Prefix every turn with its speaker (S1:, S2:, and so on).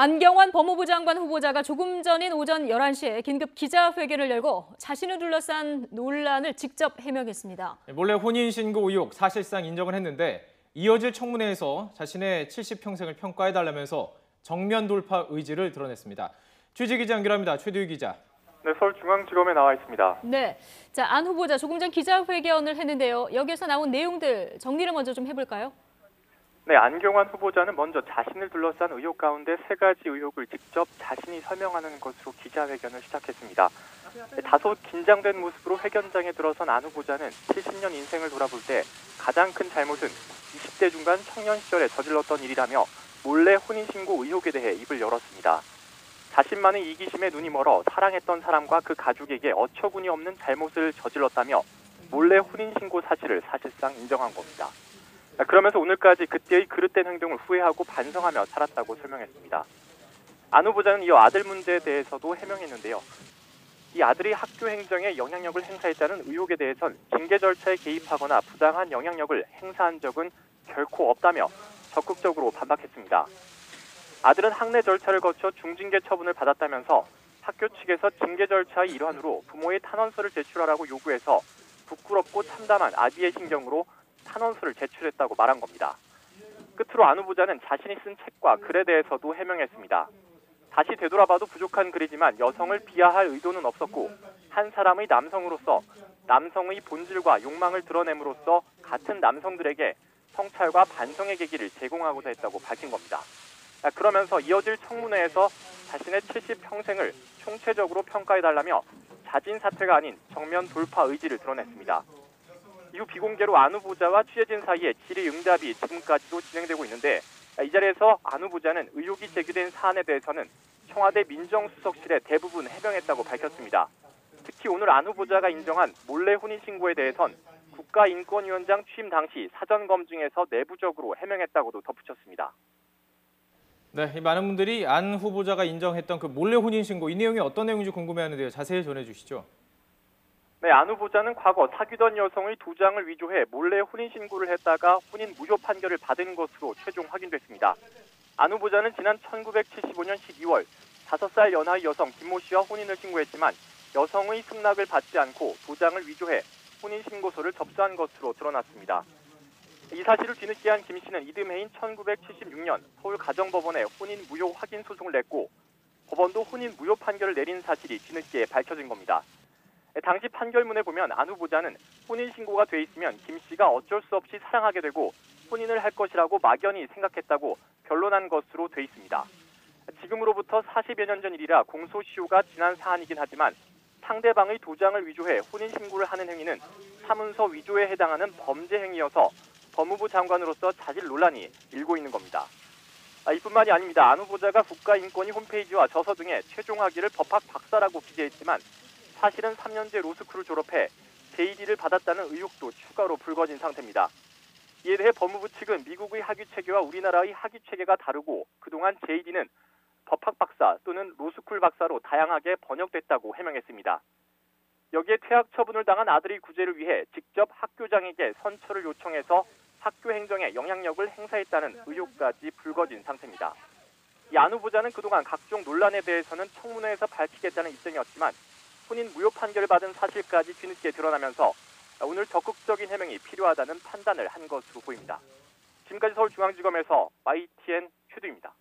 S1: 안경환 법무부 장관 후보자가 조금 전인 오전 11시에 긴급 기자회견을 열고 자신을 둘러싼 논란을 직접 해명했습니다.
S2: 몰래 혼인신고 의혹 사실상 인정을 했는데 이어질 청문회에서 자신의 70평생을 평가해달라면서 정면 돌파 의지를 드러냈습니다. 취재기자 연결합니다. 최두희 기자.
S3: 네, 서울중앙지검에 나와 있습니다.
S1: 네, 안 후보자 조금 전 기자회견을 했는데요. 여기에서 나온 내용들 정리를 먼저 좀 해볼까요?
S3: 네, 안경환 후보자는 먼저 자신을 둘러싼 의혹 가운데 3가지 의혹을 직접 자신이 설명하는 것으로 기자회견을 시작했습니다. 다소 긴장된 모습으로 회견장에 들어선 안 후보자는 70년 인생을 돌아볼 때 가장 큰 잘못은 20대 중반 청년 시절에 저질렀던 일이라며 몰래 혼인신고 의혹에 대해 입을 열었습니다. 자신만의 이기심에 눈이 멀어 사랑했던 사람과 그 가족에게 어처구니 없는 잘못을 저질렀다며 몰래 혼인신고 사실을 사실상 인정한 겁니다. 그러면서 오늘까지 그때의 그릇된 행동을 후회하고 반성하며 살았다고 설명했습니다. 안 후보자는 이어 아들 문제에 대해서도 해명했는데요. 이 아들이 학교 행정에 영향력을 행사했다는 의혹에 대해선 징계 절차에 개입하거나 부당한 영향력을 행사한 적은 결코 없다며 적극적으로 반박했습니다. 아들은 학내 절차를 거쳐 중징계 처분을 받았다면서 학교 측에서 징계 절차의 일환으로 부모의 탄원서를 제출하라고 요구해서 부끄럽고 참담한 아비의 심경으로 탄원서를 제출했다고 말한 겁니다. 끝으로 안 후보자는 자신이 쓴 책과 글에 대해서도 해명했습니다. 다시 되돌아봐도 부족한 글이지만 여성을 비하할 의도는 없었고 한 사람의 남성으로서 남성의 본질과 욕망을 드러냄으로써 같은 남성들에게 성찰과 반성의 계기를 제공하고자 했다고 밝힌 겁니다. 그러면서 이어질 청문회에서 자신의 70평생을 총체적으로 평가해달라며 자진 사퇴가 아닌 정면 돌파 의지를 드러냈습니다. 이후 비공개로 안 후보자와 취재진 사이에 질의응답이 지금까지도 진행되고 있는데 이 자리에서 안 후보자는 의혹이 제기된 사안에 대해서는 청와대 민정수석실에 대부분 해명했다고 밝혔습니다. 특히 오늘 안 후보자가 인정한 몰래 혼인신고에 대해선 국가인권위원장 취임 당시 사전 검증에서 내부적으로 해명했다고도 덧붙였습니다.
S2: 네, 많은 분들이 안 후보자가 인정했던 그 몰래 혼인신고 이 내용이 어떤 내용인지 궁금해하는데요. 자세히 전해주시죠.
S3: 네, 안 후보자는 과거 사귀던 여성의 도장을 위조해 몰래 혼인신고를 했다가 혼인 무효 판결을 받은 것으로 최종 확인됐습니다. 안 후보자는 지난 1975년 12월 5살 연하의 여성 김모 씨와 혼인을 신고했지만 여성의 승낙을 받지 않고 도장을 위조해 혼인신고서를 접수한 것으로 드러났습니다. 이 사실을 뒤늦게 한 김 씨는 이듬해인 1976년 서울가정법원에 혼인 무효 확인 소송을 냈고 법원도 혼인 무효 판결을 내린 사실이 뒤늦게 밝혀진 겁니다. 당시 판결문에 보면 안 후보자는 혼인신고가 돼 있으면 김 씨가 어쩔 수 없이 사랑하게 되고 혼인을 할 것이라고 막연히 생각했다고 변론한 것으로 돼 있습니다. 지금으로부터 40여 년 전 일이라 공소시효가 지난 사안이긴 하지만 상대방의 도장을 위조해 혼인신고를 하는 행위는 사문서 위조에 해당하는 범죄 행위여서 법무부 장관으로서 자질 논란이 일고 있는 겁니다. 이뿐만이 아닙니다. 안 후보자가 국가인권위 홈페이지와 저서 등에 최종 학위를 법학 박사라고 기재했지만 사실은 3년제 로스쿨을 졸업해 JD를 받았다는 의혹도 추가로 불거진 상태입니다. 이에 대해 법무부 측은 미국의 학위 체계와 우리나라의 학위 체계가 다르고 그동안 JD는 법학 박사 또는 로스쿨 박사로 다양하게 번역됐다고 해명했습니다. 여기에 퇴학 처분을 당한 아들의 구제를 위해 직접 학교장에게 선처를 요청해서 학교 행정에 영향력을 행사했다는 의혹까지 불거진 상태입니다. 이 안 후보자는 그동안 각종 논란에 대해서는 청문회에서 밝히겠다는 입장이었지만 혼인 무효 판결을 받은 사실까지 뒤늦게 드러나면서 오늘 적극적인 해명이 필요하다는 판단을 한 것으로 보입니다. 지금까지 서울중앙지검에서 YTN 최두입니다.